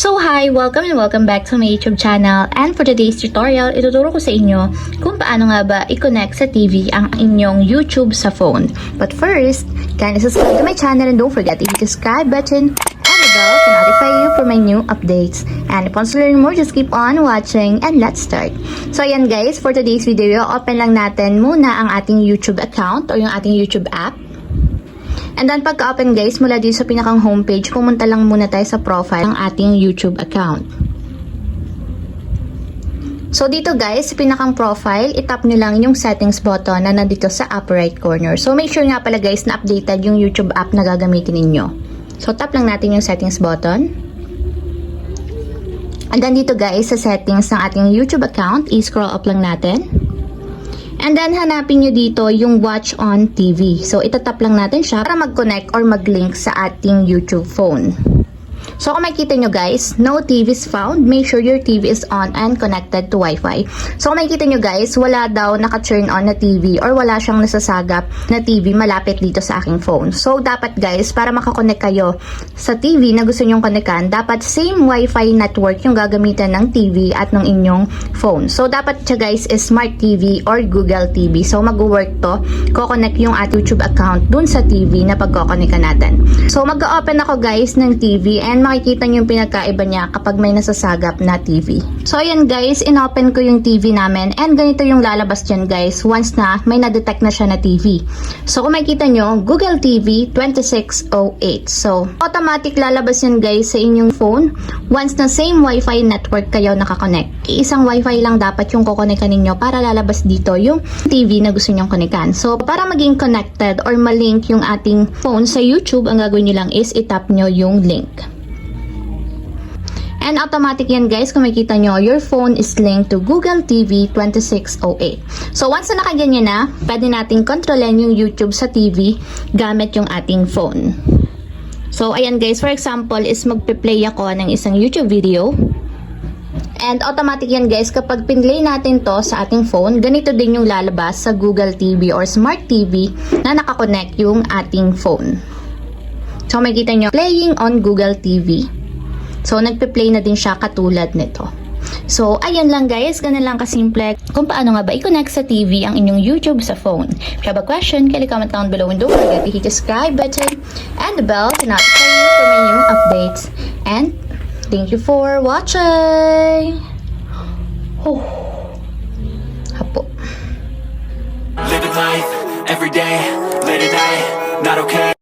So hi! Welcome and welcome back to my YouTube channel, and for today's tutorial, ituturo ko sa inyo kung paano nga ba i-connect sa TV ang inyong YouTube sa phone. But first, kindly subscribe to my channel and don't forget to hit the subscribe button and the bell to notify you for my new updates. And if you want to learn more, just keep on watching and let's start. So ayan guys, for today's video, open lang natin muna ang ating YouTube account o yung ating YouTube app. And then pagka-open guys, mula dito sa pinakang homepage, pumunta lang muna tayo sa profile ng ating YouTube account. So dito guys, sa pinakang profile, itap nyo lang yung settings button na nandito sa upper right corner. So make sure nga pala guys na updated yung YouTube app na gagamitin ninyo. So tap lang natin yung settings button. And then dito guys, sa settings ng ating YouTube account, i-scroll up lang natin. And then, hanapin nyo dito yung Watch on TV. So, itatap lang natin siya para mag-connect or mag-link sa ating YouTube phone. So, kung makikita nyo guys, no TV is found. Make sure your TV is on and connected to Wi-Fi. So, kung makikita nyo guys, wala daw naka-turn on na TV or wala siyang nasasagap na TV malapit dito sa aking phone. So, dapat guys, para makakonect kayo sa TV na gusto nyong connectan, dapat same Wi-Fi network yung gagamitan ng TV at ng inyong phone. So, dapat siya guys is Smart TV or Google TV. So, mag-work to. Ko-connect yung ating YouTube account dun sa TV na pagko-connectan natin. So, mag-open ako guys ng TV and makikita nyo yung pinagkaiba niya kapag may nasasagap na TV. So, ayan guys, inopen ko yung TV namin and ganito yung lalabas dyan guys once na may na-detect na siya na TV. So, kung makikita nyo, Google TV 2608. So, automatic lalabas yan guys sa inyong phone once na same Wi-Fi network kayo nakakonect. Isang Wi-Fi lang dapat yung kukonectan ninyo para lalabas dito yung TV na gusto nyong konectan. So, para maging connected or malink yung ating phone sa YouTube, ang gagawin nyo lang is itap nyo yung link. And automatic yan guys, kung makikita nyo, your phone is linked to Google TV 2608. So once na nakaganyan na, pwede nating kontrolin yung YouTube sa TV gamit yung ating phone. So ayan guys, for example is magpe-play ako ng isang YouTube video. And automatic yan guys, kapag pinlay natin to sa ating phone, ganito din yung lalabas sa Google TV or Smart TV na nakakonect yung ating phone. So makikita nyo, playing on Google TV. So, nagpe-play na din siya katulad nito. So, ayan lang guys. Ganun lang kasimple kung paano nga ba i-connect sa TV ang inyong YouTube sa phone. If you have a question, kindly comment down below and don't forget to hit the subscribe button and the bell to notify you for my new updates. And, thank you for watching! Oh. Hapo. Living life, every day, late at night, not okay.